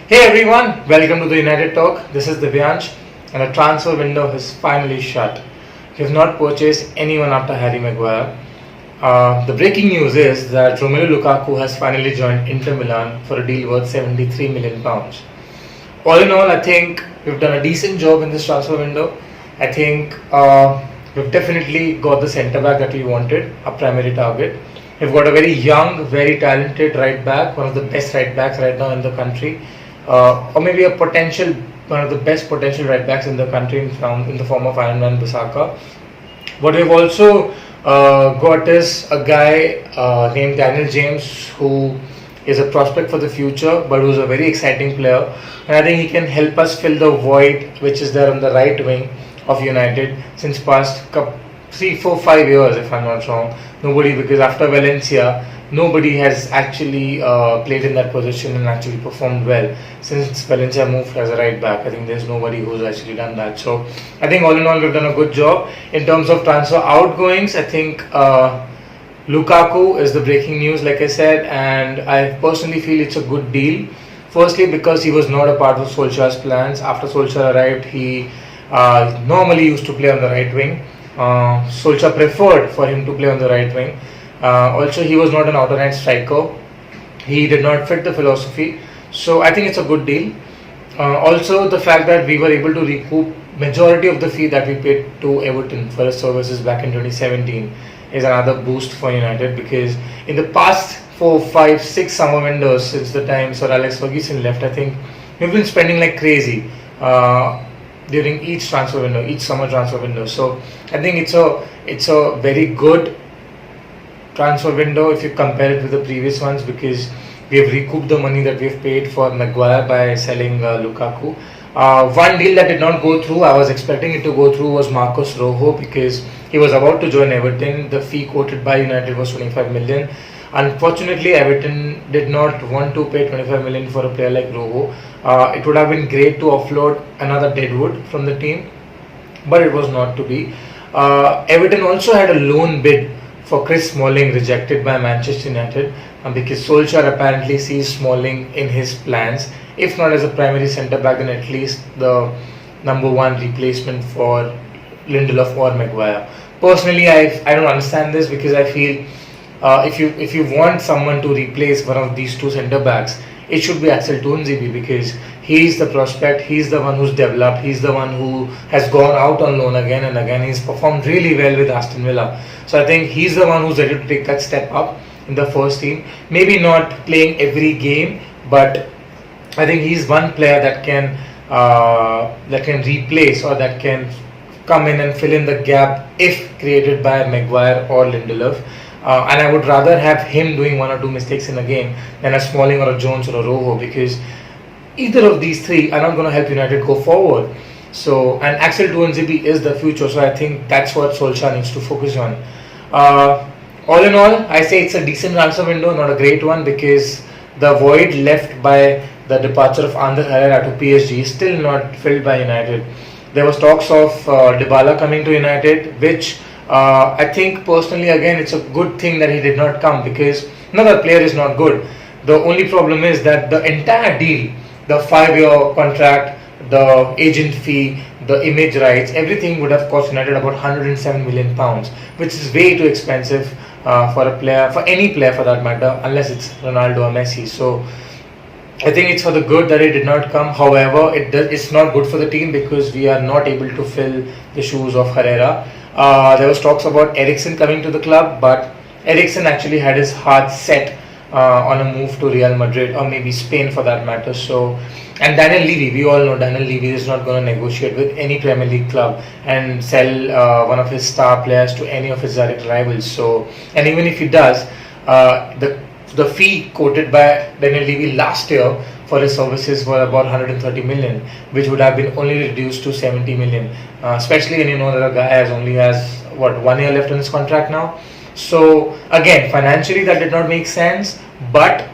Hey everyone, welcome to the United Talk. This is Divyansh, and the transfer window has finally shut. We have not purchased anyone after Harry Maguire. The breaking news is that Romelu Lukaku has finally joined Inter Milan for a deal worth £73 million. All in all, I think we've done a decent job in this transfer window. I think we've definitely got the centre back that we wanted, a primary target. We've got a very young, very talented right back, one of the best right backs right now in the country, or maybe a potential one of the best potential right backs in the country in the form of Iron Man Bissaka. What we've also got is a guy named Daniel James, who is a prospect for the future, but who's a very exciting player. And I think he can help us fill the void which is there on the right wing of United since past 3, 4, 5 years, if I'm not wrong. Nobody, because after Valencia, nobody has actually played in that position and actually performed well since Valencia moved as a right back. I think there's nobody who's actually done that. So I think all in all, we've done a good job in terms of transfer outgoings. I think Lukaku is the breaking news, like I said, and I personally feel it's a good deal. Firstly, because he was not a part of Solskjaer's plans. After Solskjaer arrived, he normally used to play on the right wing. Solskjaer preferred for him to play on the right wing. Also, he was not an out-and-out striker. He did not fit the philosophy. So I think it's a good deal. Also, the fact that we were able to recoup majority of the fee that we paid to Everton for his services back in 2017 is another boost for United, because in the past 4, 5, 6 summer windows since the time Sir Alex Ferguson left, I think we've been spending like crazy during each transfer window, each summer transfer window. So I think it's a very good transfer window if you compare it with the previous ones, because we have recouped the money that we have paid for Maguire by selling Lukaku. One deal that did not go through, I was expecting it to go through, was Marcos Rojo, because he was about to join Everton. The fee quoted by United was 25 million. Unfortunately, Everton did not want to pay 25 million for a player like Rojo. It would have been great to offload another deadwood from the team, but it was not to be. Everton also had a loan bid for Chris Smalling rejected by Manchester United, because Solskjaer apparently sees Smalling in his plans, if not as a primary centre back, then at least the number one replacement for Lindelof or Maguire. Personally, I don't understand this, because I feel if you want someone to replace one of these two centre backs, it should be Axel Tuanzebe, because he's the prospect, he's the one who's developed, he's the one who has gone out on loan again and again. He's performed really well with Aston Villa. So I think he's the one who's ready to take that step up in the first team. Maybe not playing every game, but I think he's one player that can replace, or that can come in and fill in the gap if created by Maguire or Lindelof. And I would rather have him doing one or two mistakes in a game than a Smalling or a Jones or a Rojo, because either of these three are not going to help United go forward. So, and Axel Tuanzebe is the future, so I think that's what Solskjaer needs to focus on. All in all, I say it's a decent transfer window, not a great one, because the void left by the departure of Ander Herrera to PSG is still not filled by United. There was talks of Dybala coming to United, which I think personally, again, it's a good thing that he did not come, because another player is not good. The only problem is that the entire deal, the 5-year contract, the agent fee, the image rights, everything would have cost United about £107 million, which is way too expensive for a player, for any player for that matter, unless it's Ronaldo or Messi. So I think it's for the good that it did not come. However, it's not good for the team, because we are not able to fill the shoes of Herrera. There was talks about Eriksen coming to the club, but Eriksen actually had his heart set on a move to Real Madrid, or maybe Spain for that matter. So, and Daniel Levy, we all know Daniel Levy is not going to negotiate with any Premier League club and sell one of his star players to any of his direct rivals. So, and even if he does, the fee quoted by Daniel Levy last year for his services were about 130 million, which would have been only reduced to 70 million. Especially when you know that a guy only has 1 year left on his contract now. So again, financially that did not make sense, but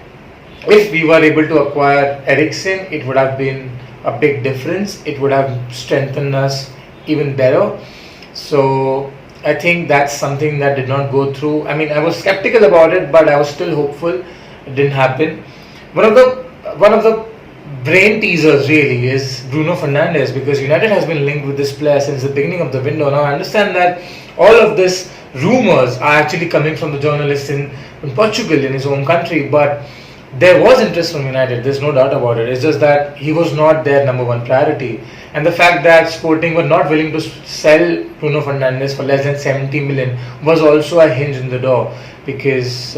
if we were able to acquire Eriksen, it would have been a big difference. It would have strengthened us even better. So I think that's something that did not go through. I mean, I was skeptical about it, but I was still hopeful. It didn't happen. One of the brain teasers really is Bruno Fernandes, because United has been linked with this player since the beginning of the window. Now I understand that all of this rumors are actually coming from the journalists in Portugal, in his home country, but there was interest from United, there's no doubt about it. It's just that he was not their number one priority. And the fact that Sporting were not willing to sell Bruno Fernandes for less than 70 million was also a hinge in the door, because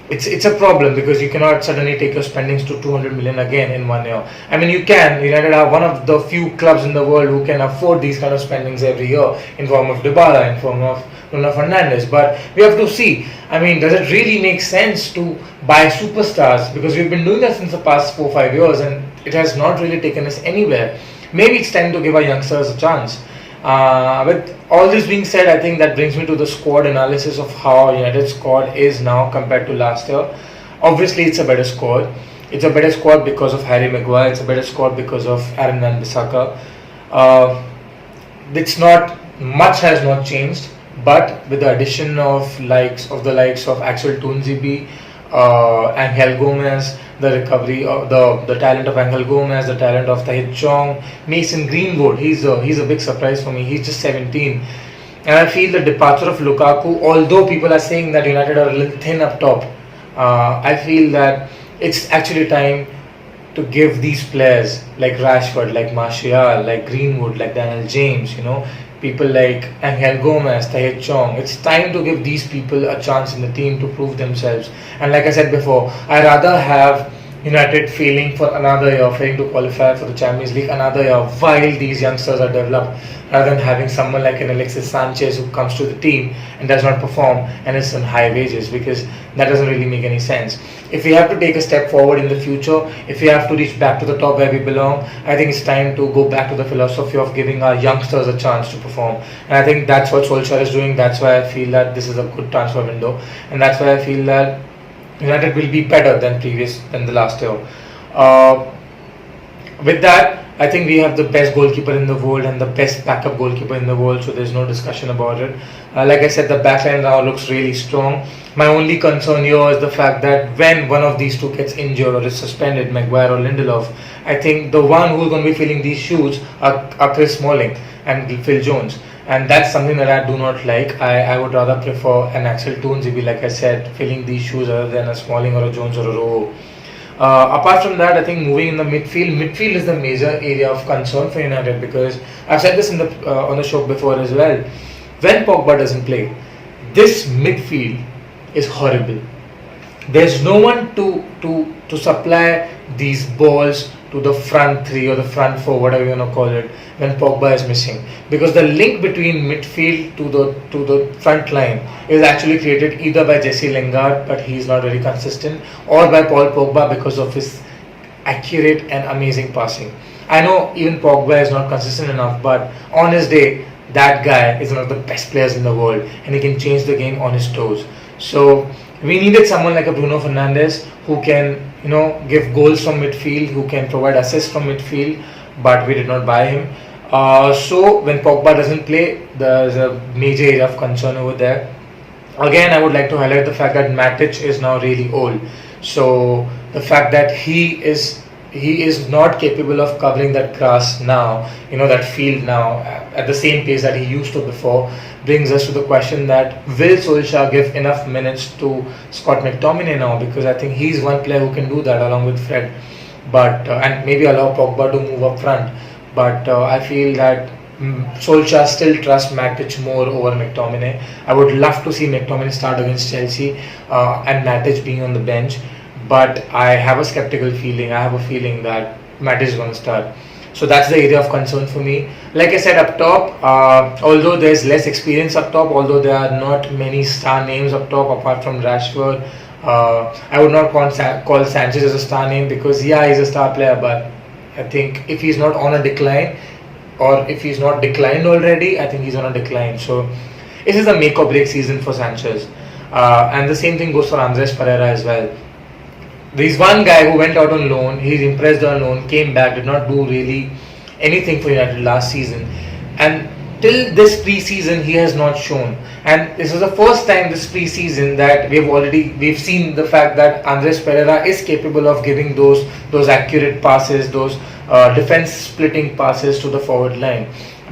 it's a problem, because you cannot suddenly take your spendings to 200 million again in 1 year. I mean, you can. United are one of the few clubs in the world who can afford these kind of spendings every year in form of Dybala, in form of Bruno Fernandes. But we have to see. I mean, does it really make sense to buy superstars? Because we've been doing that since the past 4-5 years, and it has not really taken us anywhere. Maybe it's time to give our youngsters a chance. With all this being said, I think that brings me to the squad analysis of how United's squad is now compared to last year. Obviously, it's a better squad. It's a better squad because of Harry Maguire. It's a better squad because of Aaron Wan-Bissaka. It's not much has not changed, but with the addition of the likes of Axel Tuanzebe, Angel Gomez, the recovery of the talent of Angel Gomez, the talent of Tahith Chong, Mason Greenwood. He's a big surprise for me. He's just 17, and I feel the departure of Lukaku. Although people are saying that United are a little thin up top, I feel that it's actually time to give these players like Rashford, like Martial, like Greenwood, like Daniel James, people like Angel Gomez, Tahith Chong. It's time to give these people a chance in the team to prove themselves. And like I said before, I rather have United failing for another year, failing to qualify for the Champions League another year while these youngsters are developed, rather than having someone like an Alexis Sanchez who comes to the team and does not perform and is on high wages, because that doesn't really make any sense. If we have to take a step forward in the future, if we have to reach back to the top where we belong, I think it's time to go back to the philosophy of giving our youngsters a chance to perform. And I think that's what Solskjaer is doing. That's why I feel that this is a good transfer window, and that's why I feel that United will be better than the last year. With that, I think we have the best goalkeeper in the world and the best backup goalkeeper in the world, so there's no discussion about it. Like I said, the backline now looks really strong. My only concern here is the fact that when one of these two gets injured or is suspended, Maguire or Lindelof, I think the one who's going to be filling these shoes are Chris Smalling and Phil Jones. And that's something that I do not like. I would rather prefer an Axel Tuanzebe, like I said, filling these shoes rather than a Smalling or a Jones or a Rowe. Apart from that, I think moving in the midfield is the major area of concern for United, because I've said this on the show before as well. When Pogba doesn't play, this midfield is horrible. There's no one to supply these balls to the front three or the front four, whatever you want to call it, when Pogba is missing, because the link between midfield to the front line is actually created either by Jesse Lingard, but he's not very consistent, or by Paul Pogba because of his accurate and amazing passing. I know even Pogba is not consistent enough, but on his day, that guy is one of the best players in the world, and he can change the game on his toes. So we needed someone like a Bruno Fernandes who can, give goals from midfield, who can provide assists from midfield, but we did not buy him. So when Pogba doesn't play, there's a major area of concern over there. Again, I would like to highlight the fact that Matic is now really old. So the fact that he is not capable of covering that grass now, that field now at the same pace that he used to before, brings us to the question that will Solskjaer give enough minutes to Scott McTominay now, because I think he's one player who can do that along with Fred, but and maybe allow Pogba to move up front. But I feel that Solskjaer still trusts Matic more over McTominay. I would love to see McTominay start against Chelsea and Matic being on the bench, but I have a skeptical feeling. I have a feeling that Matic is going to start. So that's the area of concern for me. Like I said, up top, although there's less experience up top, although there are not many star names up top apart from Rashford, I would not call Sanchez as a star name, because he's a star player, but I think if he's not on a decline, or if he's not declined already, I think he's on a decline. So this is a make or break season for Sanchez. And the same thing goes for Andres Pereira as well. There's one guy who went out on loan, he's impressed on loan, came back, did not do really anything for United last season. And till this pre-season he has not shown, and this is the first time this pre-season that we've seen the fact that Andres Pereira is capable of giving those accurate passes, those defense splitting passes to the forward line.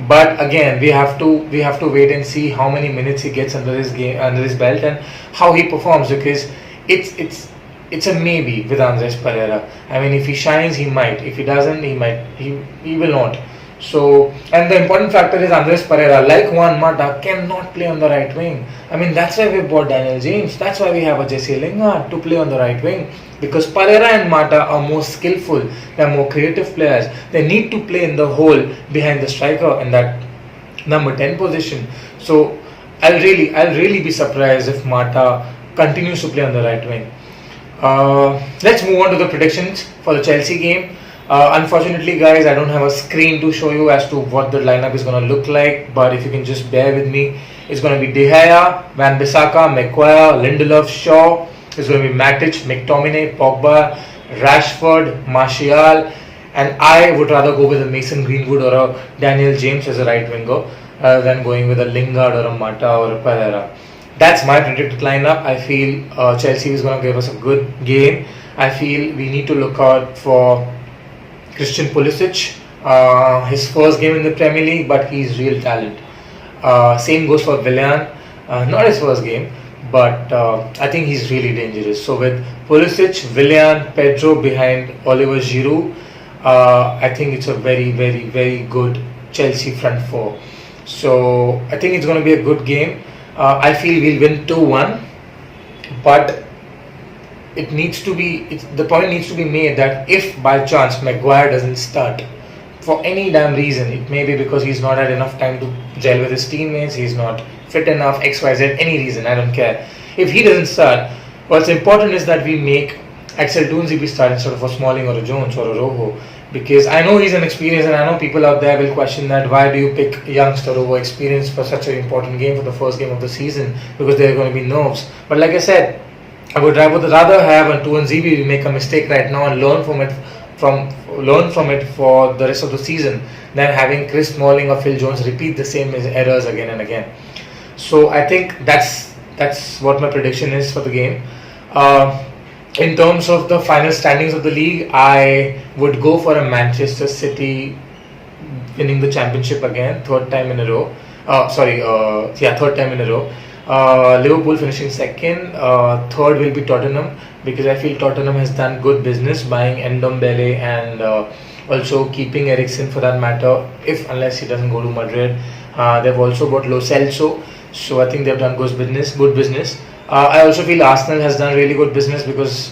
But again, we have to wait and see how many minutes he gets under his belt and how he performs, because it's a maybe with Andres Pereira. I mean, if he shines, he might. If he doesn't, he will not. So, and the important factor is Andres Pereira, like Juan Mata, cannot play on the right wing. I mean, that's why we bought Daniel James. That's why we have a Jesse Lingard to play on the right wing. Because Pereira and Mata are more skillful, they're more creative players. They need to play in the hole behind the striker in that number 10 position. So, I'll really be surprised if Mata continues to play on the right wing. Let's move on to the predictions for the Chelsea game. Unfortunately, guys, I don't have a screen to show you as to what the lineup is going to look like. But if you can just bear with me, it's going to be De Gea, Van Bissaka, Maguire, Lindelof, Shaw. It's going to be Matic, McTominay, Pogba, Rashford, Martial, and I would rather go with a Mason Greenwood or a Daniel James as a right winger rather than going with a Lingard or a Mata or a Pereira. That's my predicted lineup. I feel Chelsea is going to give us a good game. I feel we need to look out for Christian Pulisic, his first game in the Premier League, but he's real talent. Same goes for Willian, not his first game, but I think he's really dangerous. So with Pulisic, Willian, Pedro behind Oliver Giroud, I think it's a very, very, very good Chelsea front four. So I think it's going to be a good game. I feel we'll win 2-1, but the point needs to be made that if by chance Maguire doesn't start for any damn reason, it may be because he's not had enough time to gel with his teammates, he's not fit enough, XYZ, any reason, I don't care. If he doesn't start, what's important is that we make Axel Toonsy be start instead of a Smalling or a Jones or a Rojo, because I know he's an experienced, and I know people out there will question that why do you pick youngster over experienced for such an important game, for the first game of the season, because there are going to be nerves. But like I said, I would rather have a 2-1 make a mistake right now and learn from it for the rest of the season than having Chris Smalling or Phil Jones repeat the same errors again and again. So I think that's what my prediction is for the game. In terms of the final standings of the league, I would go for a Manchester City winning the championship again, third time in a row. Third time in a row. Liverpool finishing second. Third will be Tottenham, because I feel Tottenham has done good business buying Ndombele and also keeping Eriksen for that matter, unless he doesn't go to Madrid. They've also bought Lo Celso, so I think they've done good business. I also feel Arsenal has done really good business because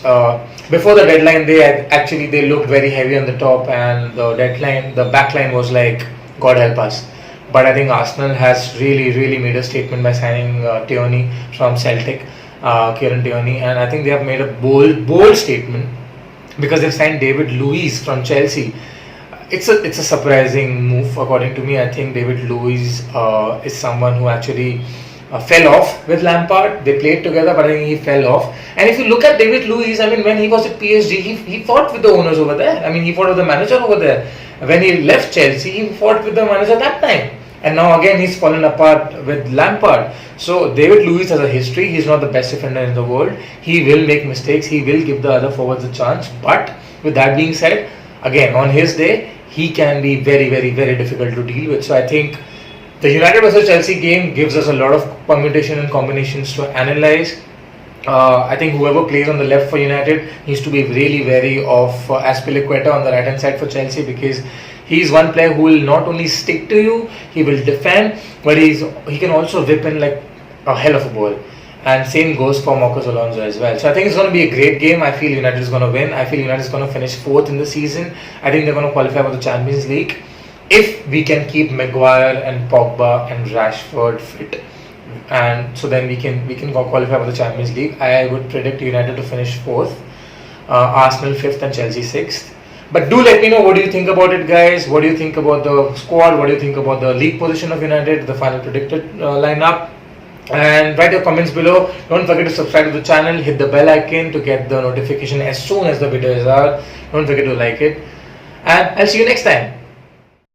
before the deadline they looked very heavy on the top, and the back line was like God help us. But I think Arsenal has really made a statement by signing Tierney from Celtic, Kieran Tierney, and I think they have made a bold statement because they've signed David Luiz from Chelsea. It's a surprising move according to me. I think David Luiz is someone who actually fell off with Lampard. They played together, but I think he fell off. And if you look at David Luiz, I mean, when he was at PSG, he fought with the owners over there. I mean, he fought with the manager over there. When he left Chelsea, he fought with the manager that time. And now again, he's fallen apart with Lampard. So David Luiz has a history. He's not the best defender in the world. He will make mistakes. He will give the other forwards a chance. But with that being said, again, on his day, he can be very difficult to deal with. So I think the United versus Chelsea game gives us a lot of permutation and combinations to analyze. I think whoever plays on the left for United needs to be really wary of Azpilicueta on the right hand side for Chelsea, because he's one player who will not only stick to you, he will defend, but he can also whip in like a hell of a ball. And same goes for Marcos Alonso as well. So I think it's going to be a great game. I feel United is going to win. I feel United is going to finish 4th in the season. I think they're going to qualify for the Champions League if we can keep Maguire and Pogba and Rashford fit. And so then we can qualify for the Champions League. I would predict United to finish 4th, Arsenal 5th and Chelsea 6th. But do let me know what do you think about it, guys. What do you think about the squad? What do you think about the league position of United, the final predicted lineup? And write your comments below. Don't forget to subscribe to the channel, hit the bell icon to get the notification as soon as the videos are. Don't forget to like it, and I'll see you next time.